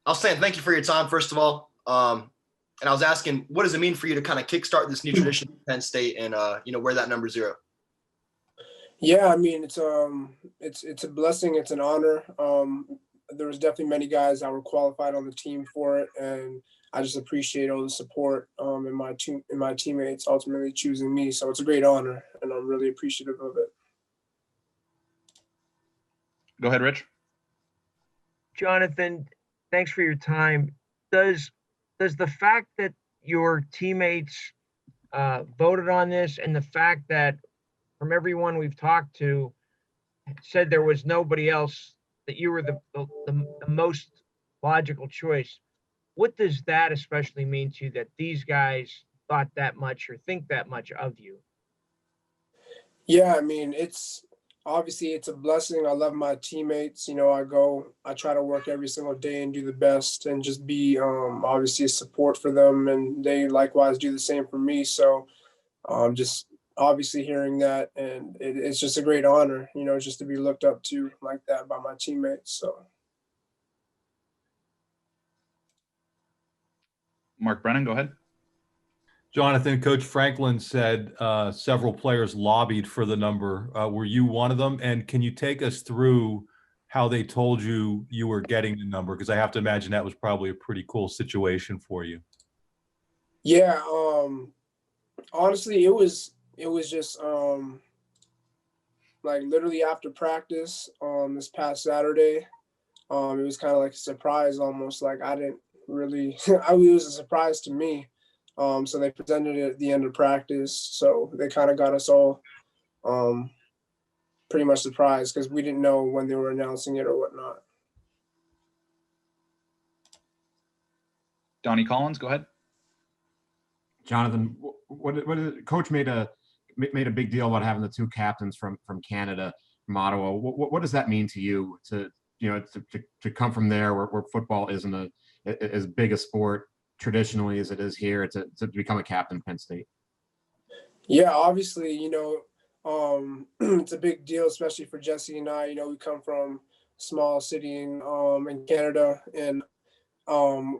I was saying thank you for your time, first of all. And I was asking, what does it mean for you to kind of kickstart this new tradition in Penn State and wear that number 0? Yeah, I mean it's a blessing, it's an honor. There was definitely many guys that were qualified on the team for it, and I just appreciate all the support and my teammates ultimately choosing me. So it's a great honor, and I'm really appreciative of it. Go ahead, Rich. Jonathan, thanks for your time. Does the fact that your teammates voted on this, and the fact that from everyone we've talked to said there was nobody else, that you were the most logical choice, what does that especially mean to you, that these guys thought that much or think that much of you? Yeah, I mean, it's a blessing. I love my teammates. I try to work every single day and do the best and just be obviously a support for them, and they likewise do the same for me. So just obviously hearing that, and it's just a great honor, just to be looked up to like that by my teammates. So. Mark Brennan, go ahead. Jonathan, Coach Franklin said several players lobbied for the number. Were you one of them? And can you take us through how they told you you were getting the number? Because I have to imagine that was probably a pretty cool situation for you. Yeah, honestly, it was just like literally after practice this past Saturday. It was kind of like a surprise, almost like I didn't really. It was a surprise to me. So they presented it at the end of practice. So they kind of got us all pretty much surprised because we didn't know when they were announcing it or whatnot. Donnie Collins, go ahead. Jonathan, Coach made a big deal about having the 2 captains from Canada, from Ottawa. What does that mean to you to come from there where football isn't as big a sport traditionally as it is here, to become a captain at Penn State? Yeah, obviously, it's a big deal, especially for Jesse and I. We come from a small city in Canada, and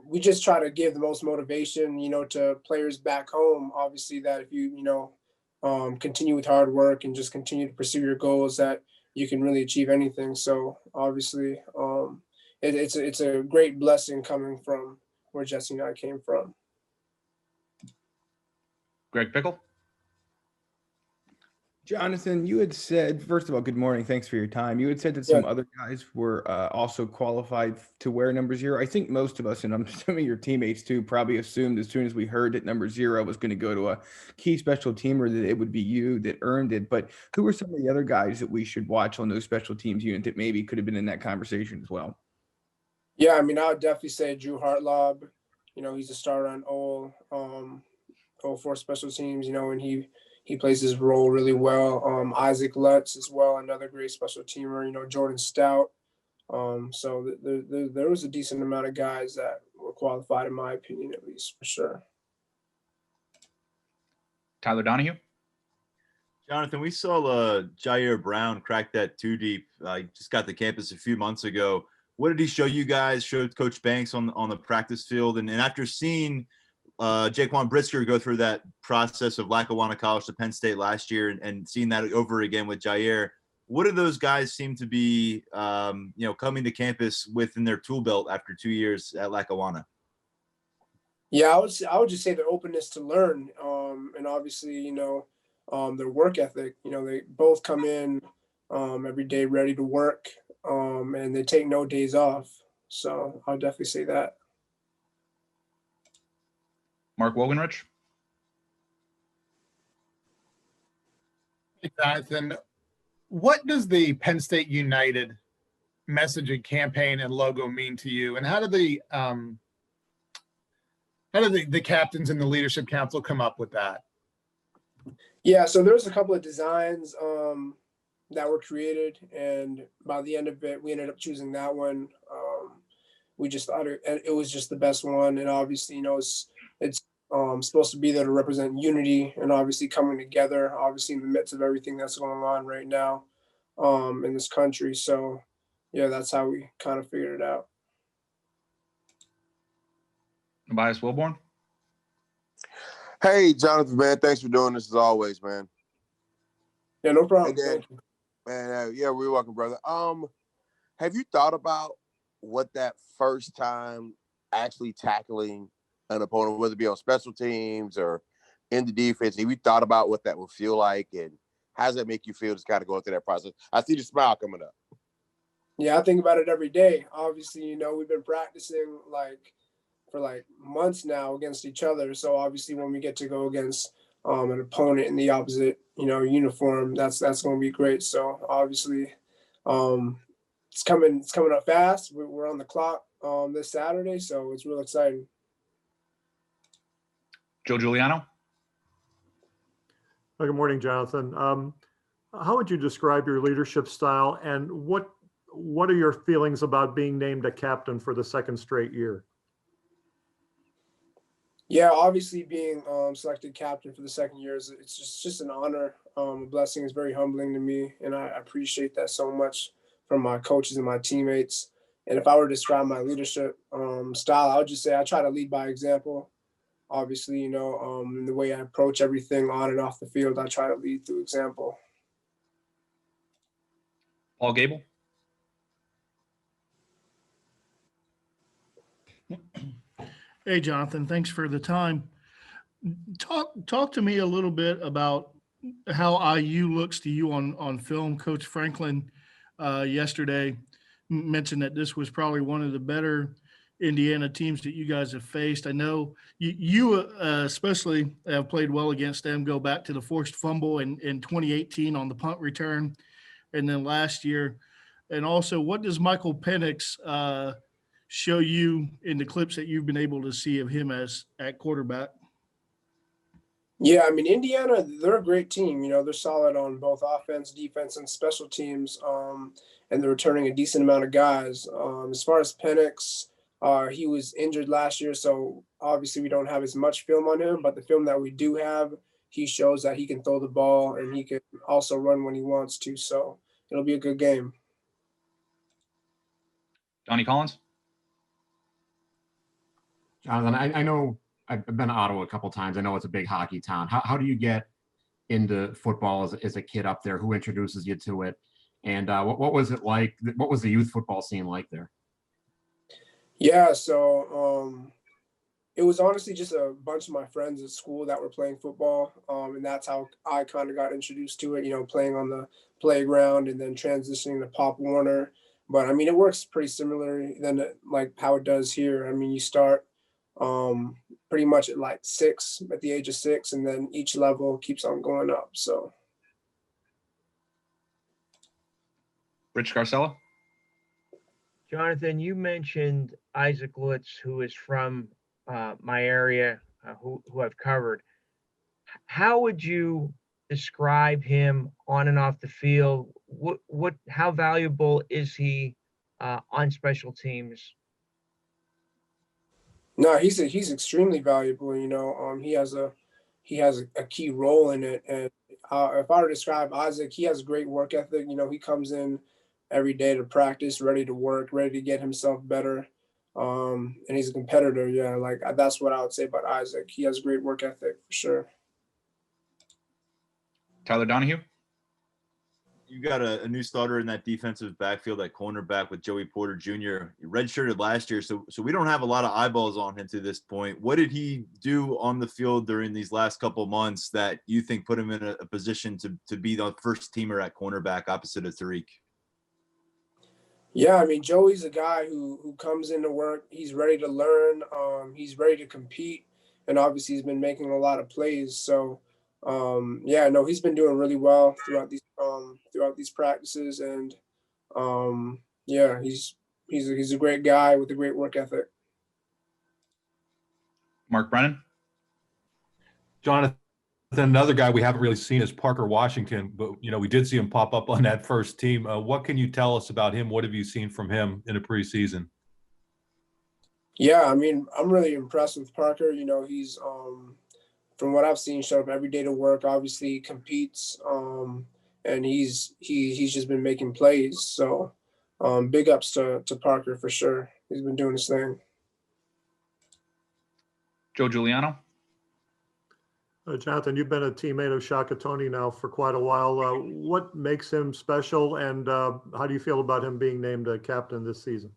we just try to give the most motivation, to players back home. Obviously, that if you continue with hard work and just continue to pursue your goals, that you can really achieve anything. So obviously, it's a great blessing coming from where Jesse and I came from. Greg Pickle. Jonathan, you had said, first of all, good morning. Thanks for your time. You had said that some other guys were also qualified to wear number 0. I think most of us, and I'm assuming your teammates too, probably assumed as soon as we heard that number 0 was going to go to a key special teamer that it would be you that earned it. But who were some of the other guys that we should watch on those special teams unit that maybe could have been in that conversation as well? Yeah, I mean, I would definitely say Drew Hartlob. He's a starter on all 4 special teams, and he plays his role really well. Isaac Lutz as well, another great special teamer, Jordan Stout. So there was a decent amount of guys that were qualified, in my opinion, at least, for sure. Tyler Donahue. Jonathan, we saw Jair Brown crack that 2 deep. Just got to campus a few months ago. What did he show you guys, showed Coach Banks on the practice field? And after seeing Jaquan Brisker go through that process of Lackawanna College to Penn State last year and seeing that over again with Jair, what do those guys seem to be, coming to campus with in their tool belt after 2 years at Lackawanna? Yeah, I would just say their openness to learn, and obviously, their work ethic. They both come in every day ready to work, and they take no days off. So I'll definitely say that. Mark Wogenrich. Hey, Jonathan, what does the Penn State United messaging campaign and logo mean to you, and how do the captains and the leadership council come up with that? Yeah, so there's a couple of designs that were created, and by the end of it, we ended up choosing that one. We just thought it was just the best one, and obviously, it's supposed to be there to represent unity and obviously coming together, obviously in the midst of everything that's going on right now in this country. So, yeah, that's how we kind of figured it out. Tobias Wilborn. Hey, Jonathan, man, thanks for doing this as always, man. Yeah, no problem. Hey, Dan. Thank you. Man, yeah, we're welcome, brother. Have you thought about what that first time actually tackling an opponent, whether it be on special teams or in the defense, have you thought about what that will feel like, and how does that make you feel just kind of going through that process? I see the smile coming up. Yeah, I think about it every day. Obviously, we've been practicing for months now against each other. So obviously when we get to go against an opponent in the opposite, uniform, that's going to be great. So obviously it's coming up fast. We're on the clock this Saturday, so it's real exciting. Joe Giuliano. Good morning, Jonathan. How would you describe your leadership style, and what are your feelings about being named a captain for the second straight year? Yeah, obviously being selected captain for the second year it's just an honor, a blessing. It's very humbling to me, and I appreciate that so much from my coaches and my teammates. And if I were to describe my leadership style, I would just say I try to lead by example. Obviously, in the way I approach everything on and off the field, I try to lead through example. Paul Gable. Hey, Jonathan, thanks for the time. Talk to me a little bit about how IU looks to you on film. Coach Franklin yesterday mentioned that this was probably one of the better Indiana teams that you guys have faced. I know you especially have played well against them. Go back to the forced fumble in 2018 on the punt return, and then last year. And also, what does Michael Penix show you in the clips that you've been able to see of him at quarterback? Yeah, I mean, Indiana, they're a great team. They're solid on both offense, defense, and special teams, and they're returning a decent amount of guys. As far as Penix, he was injured last year, so obviously we don't have as much film on him, but the film that we do have, he shows that he can throw the ball and he can also run when he wants to, so it'll be a good game. Donnie Collins. Jonathan, I know I've been to Ottawa a couple of times. I know it's a big hockey town. How do you get into football as a kid up there? Who introduces you to it? And what was it like? What was the youth football scene like there? Yeah, so it was honestly just a bunch of my friends at school that were playing football, and that's how I kind of got introduced to it, playing on the playground and then transitioning to Pop Warner. But, I mean, it works pretty similarly than like how it does here. I mean, you start pretty much at at the age of 6, and then each level keeps on going up. So, Rich Garcella. Jonathan, you mentioned Isaac Lutz, who is from my area, who I've covered. How would you describe him on and off the field? How valuable is he on special teams? no, he's extremely valuable. He has a key role in it. And if I were to describe Isaac, he has great work ethic. He comes in every day to practice, ready to work, ready to get himself better. And he's a competitor. Yeah, that's what I would say about Isaac. He has great work ethic for sure. Tyler Donahue. You got a new starter in that defensive backfield, that cornerback with Joey Porter Jr. He redshirted last year, so we don't have a lot of eyeballs on him to this point. What did he do on the field during these last couple months that you think put him in a position to be the first teamer at cornerback opposite of Tariq? Yeah, I mean, Joey's a guy who comes into work. He's ready to learn. He's ready to compete, and obviously he's been making a lot of plays. So, yeah, no, he's been doing really well throughout these practices, and yeah, he's a great guy with a great work ethic. Mark Brennan. Jonathan, another guy we haven't really seen is Parker Washington, but we did see him pop up on that first team. What can you tell us about him? What have you seen from him in a preseason? Yeah, I mean, I'm really impressed with Parker. He's from what I've seen, showed up every day to work. Obviously, he competes, and he's just been making plays. So, big ups to Parker for sure. He's been doing his thing. Joe Giuliano. Jonathan, you've been a teammate of Shaka Tony now for quite a while. What makes him special, and how do you feel about him being named a captain this season?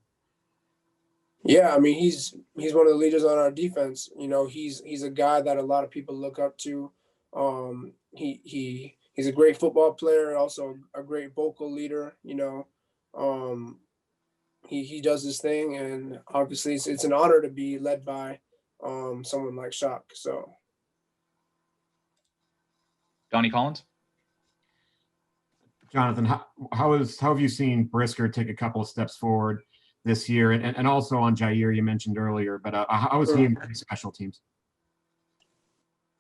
Yeah, I mean, he's one of the leaders on our defense. You know, he's a guy that a lot of people look up to. He's a great football player, also a great vocal leader. You know, he does his thing, and obviously it's an honor to be led by someone like Shock. So, Donnie Collins. Jonathan, how have you seen Brisker take a couple of steps forward this year, and also on Jair you mentioned earlier, but how is he in special teams?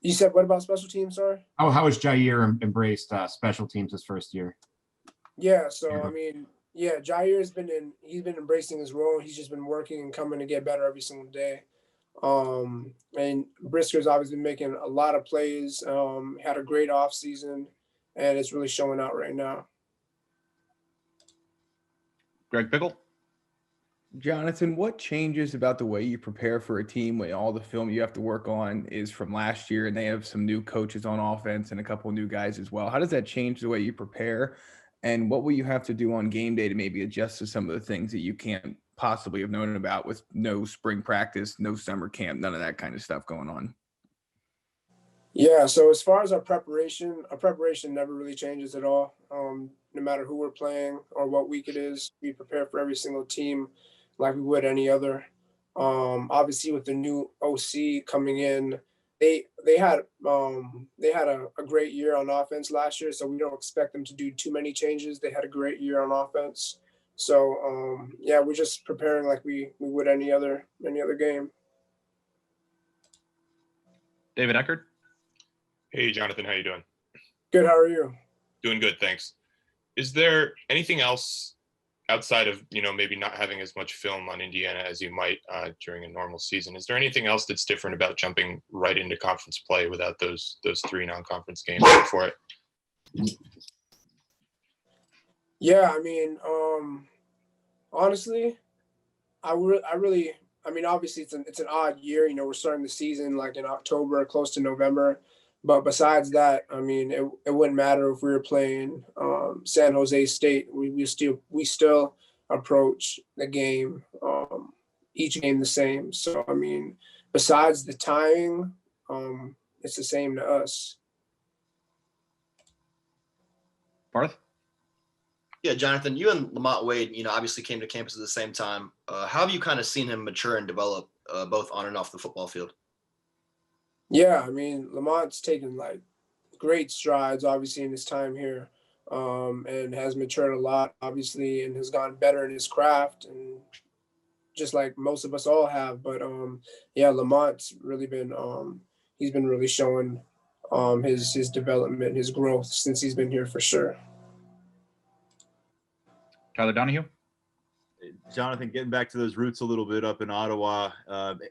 You said what about special teams, sorry? Oh, how has Jair embraced special teams his first year? Yeah, so I mean, yeah, Jair's he's been embracing his role. He's just been working and coming to get better every single day. And Brisker's obviously been making a lot of plays, had a great off season, and it's really showing out right now. Greg Pickle. Jonathan, what changes about the way you prepare for a team when all the film you have to work on is from last year and they have some new coaches on offense and a couple of new guys as well? How does that change the way you prepare? And what will you have to do on game day to maybe adjust to some of the things that you can't possibly have known about with no spring practice, no summer camp, none of that kind of stuff going on? Yeah, so as far as our preparation never really changes at all. No matter who we're playing or what week it is, we prepare for every single team like we would any other. Obviously, with the new OC coming in, they had a great year on offense last year, so we don't expect them to do too many changes. They had a great year on offense, so yeah, we're just preparing like we would any other game. David Eckert. Hey, Jonathan, how you doing? Good. How are you? Doing good, thanks. Is there anything else outside of, maybe not having as much film on Indiana as you might during a normal season? Is there anything else that's different about jumping right into conference play without those 3 non-conference games before it? Yeah, I mean, honestly, I mean, obviously it's an odd year. We're starting the season like in October, close to November. But besides that, I mean, it wouldn't matter if we were playing San Jose State. We still approach the game, each game the same. So I mean, besides the timing, it's the same to us. Barth. Yeah, Jonathan, you and Lamont Wade, obviously came to campus at the same time. How have you kind of seen him mature and develop both on and off the football field? Yeah, I mean, Lamont's taken like great strides, obviously, in his time here, and has matured a lot, obviously, and has gotten better in his craft, and just like most of us all have. But yeah, Lamont's really been he's been really showing his development, his growth since he's been here for sure. Tyler Donahue. Jonathan, getting back to those roots a little bit up in Ottawa,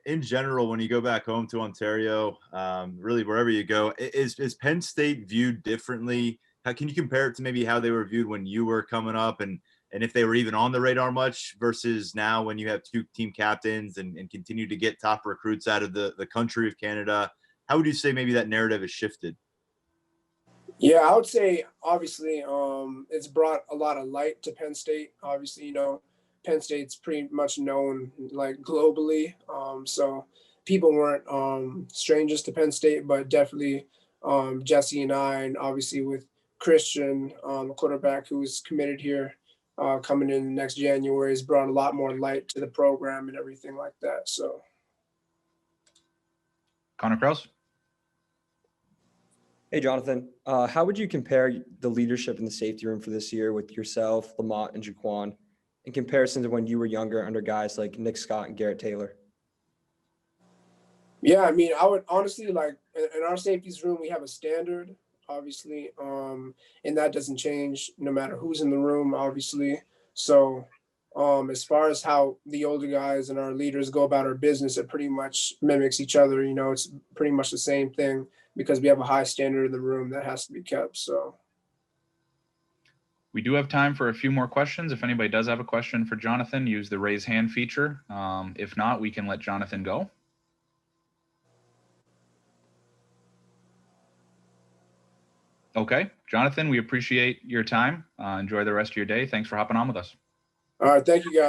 in general, when you go back home to Ontario, really wherever you go, is Penn State viewed differently? How can you compare it to maybe how they were viewed when you were coming up, and if they were even on the radar much versus now when you have 2 team captains and continue to get top recruits out of the country of Canada? How would you say maybe that narrative has shifted? Yeah, I would say obviously it's brought a lot of light to Penn State. Obviously, Penn State's pretty much known like globally. So people weren't strangers to Penn State, but definitely Jesse and I, and obviously with Christian, a quarterback who's committed here coming in next January, has brought a lot more light to the program and everything like that. So. Connor Krause. Hey, Jonathan, how would you compare the leadership in the safety room for this year with yourself, Lamont, and Jaquan in comparison to when you were younger under guys like Nick Scott and Garrett Taylor? Yeah, I mean, I would honestly, like, in our safeties room, we have a standard, obviously, and that doesn't change no matter who's in the room, obviously. So as far as how the older guys and our leaders go about our business, it pretty much mimics each other. It's pretty much the same thing because we have a high standard in the room that has to be kept. So. We do have time for a few more questions. If anybody does have a question for Jonathan, use the raise hand feature. If not, we can let Jonathan go. Okay, Jonathan, we appreciate your time. Enjoy the rest of your day. Thanks for hopping on with us. All right. Thank you, guys.